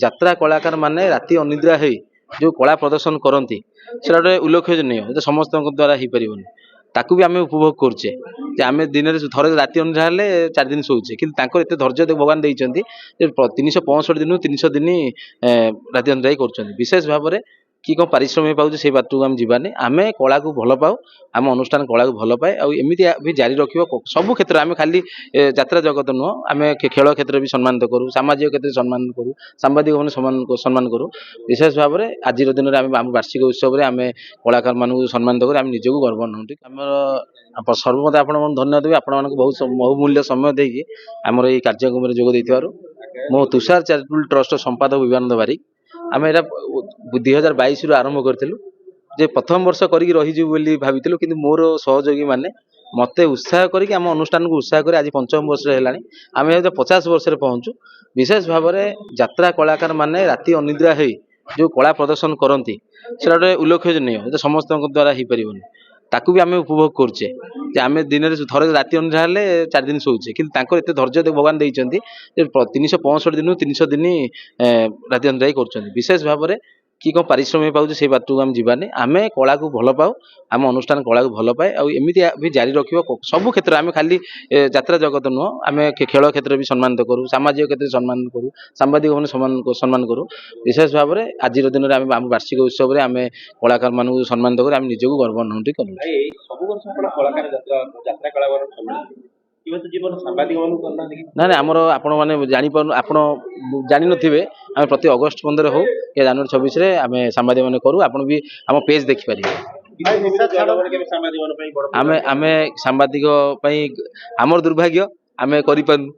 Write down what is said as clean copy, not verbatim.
যাত্রা কଳାକାର ମାନେ ରାତି ଅନିଦ୍ରା ହେଇ ଯେଉଁ କଳା ପ୍ରଦର୍ଶନ କରନ୍ତି ସେଟା ଗୋଟେ ଉଲ୍ଲେଖନୀୟ, ଯେ ସମସ୍ତଙ୍କ ଦ୍ୱାରା ହେଇପାରିବନି। ତାକୁ ବି ଆମେ ଉପଭୋଗ କରୁଛେ, ଯେ ଆମେ ଦିନରେ ଥରେ ରାତି ଅନିଦ୍ରା ହେଲେ 4 ଦିନ ଶୋଉଛେ, କିନ୍ତୁ ତାଙ୍କର ଏତେ ଧୈର୍ଯ୍ୟ ଭଗବାନ ଦେଇଛନ୍ତି ଯେ 365 ଦିନରୁ 300 ଦିନ ରାତି ଅନିଦ୍ରା ହେଇ କରୁଛନ୍ତି। ବିଶେଷ ଭାବରେ କି କ'ଣ ପାରିଶ୍ରମିକ ପାଉଛି ସେଇ ବାଟକୁ ଆମେ ଯିବାନି। ଆମେ କଳାକୁ ଭଲ ପାଉ, ଆମ ଅନୁଷ୍ଠାନ କଳାକୁ ଭଲ ପାଏ, ଆଉ ଏମିତି ବି ଜାରି ରଖିବ ସବୁ କ୍ଷେତ୍ରରେ। ଆମେ ଖାଲି ଯାତ୍ରା ଜଗତ ନୁହଁ, ଆମେ ଖେଳ କ୍ଷେତ୍ରରେ ବି ସମ୍ମାନିତ କରୁ, ସାମାଜିକ କ୍ଷେତ୍ରରେ ସମ୍ମାନ କରୁ, ସାମ୍ବାଦିକ ମାନେ ସମ୍ମାନ କରୁ। ବିଶେଷ ଭାବରେ ଆଜିର ଦିନରେ ଆମେ ଆମ ବାର୍ଷିକ ଉତ୍ସବରେ ଆମେ କଳାକାରମାନଙ୍କୁ ସମ୍ମାନିତ କରି ଆମେ ନିଜକୁ ଗର୍ବ ଅନୁଭୂତି। ଆମର ସର୍ବମତେ ଆପଣଙ୍କୁ ଧନ୍ୟବାଦ ଦେବି, ଆପଣମାନଙ୍କୁ ବହୁତ ବହୁମୂଲ୍ୟ ସମୟ ଦେଇକି ଆମର ଏଇ କାର୍ଯ୍ୟକ୍ରମରେ ଯୋଗ ଦେଇଥିବାରୁ। ମୁଁ ତୁଷାର ଚାରିଟେବଲ୍ ଟ୍ରଷ୍ଟର ସମ୍ପାଦକ ବିବେକାନନ୍ଦ ବାରିକ। ଆମେ ଏଇଟା 2022ରୁ ଆରମ୍ଭ କରିଥିଲୁ, ଯେ ପ୍ରଥମ ବର୍ଷ କରିକି ରହିଯିବୁ ବୋଲି ଭାବିଥିଲୁ, କିନ୍ତୁ ମୋର ସହଯୋଗୀ ମାନେ ମୋତେ ଉତ୍ସାହ କରିକି ଆମ ଅନୁଷ୍ଠାନକୁ ଉତ୍ସାହ କରି ଆଜି 5ମ ବର୍ଷରେ ହେଲାଣି, ଆମେ 50 ବର୍ଷରେ ପହଞ୍ଚୁ। ବିଶେଷ ଭାବରେ ଯାତ୍ରା କଳାକାର ମାନେ ରାତି ଅନିଦ୍ରା ହେଇ ଯେଉଁ କଳା ପ୍ରଦର୍ଶନ କରନ୍ତି ସେଟା ଗୋଟେ ଉଲ୍ଲେଖନୀୟ, ଯେ ସମସ୍ତଙ୍କ ଦ୍ୱାରା ହେଇପାରିବନି। ତାକୁ ବି ଆମେ ଉପଭୋଗ କରୁଛେ, ଯେ ଆମେ ଦିନରେ ଥରେ ରାତି ଅନିଦ୍ରା ହେଲେ 4 ଦିନ ଶୋଉଛେ, କିନ୍ତୁ ତାଙ୍କର ଏତେ ଧୈର୍ଯ୍ୟ ଭଗବାନ ଦେଇଛନ୍ତି ଯେ 365 ଦିନରୁ 300 ଦିନ ରାତି ଅନିଦ୍ରା ହେଇ କରୁଛନ୍ତି। ବିଶେଷ ଭାବରେ କି କ'ଣ ପାରିଶ୍ରମିକ ପାଉଛି ସେଇ ବାଟକୁ ଆମେ ଯିବାନି। ଆମେ କଳାକୁ ଭଲ ପାଉ, ଆମ ଅନୁଷ୍ଠାନ କଳାକୁ ଭଲ ପାଏ, ଆଉ ଏମିତି ବି ଜାରି ରଖିବ ସବୁ କ୍ଷେତ୍ରରେ। ଆମେ ଖାଲି ଯାତ୍ରା ଜଗତ ନୁହଁ, ଆମେ ଖେଳ କ୍ଷେତ୍ରରେ ବି ସମ୍ମାନିତ କରୁ, ସାମାଜିକ କ୍ଷେତ୍ରରେ ସମ୍ମାନ କରୁ, ସାମ୍ବାଦିକ ମାନେ ସମ୍ମାନ କରୁ। ବିଶେଷ ଭାବରେ ଆଜିର ଦିନରେ ଆମେ ଆମ ବାର୍ଷିକ ଉତ୍ସବରେ ଆମେ କଳାକାରମାନଙ୍କୁ ସମ୍ମାନିତ କରି ଆମେ ନିଜକୁ ଗର୍ବ ଅନୁଭୂତି କରୁ। ନା ନା, ଆମର ଆପଣ ମାନେ ଜାଣିପାରୁ, ଆପଣ ଜାଣିନଥିବେ, ଆମେ ପ୍ରତି ଅଗଷ୍ଟ 15 ହଉ କି ଜାନୁଆରୀ 26ରେ ଆମେ ସାମ୍ବାଦିକ ମାନେ କରୁ। ଆପଣ ବି ଆମ ପେଜ୍ ଦେଖିପାରିବେ। ଆମେ ସାମ୍ବାଦିକ ପାଇଁ ଆମର ଦୁର୍ଭାଗ୍ୟ, ଆମେ କରିପାରୁନୁ।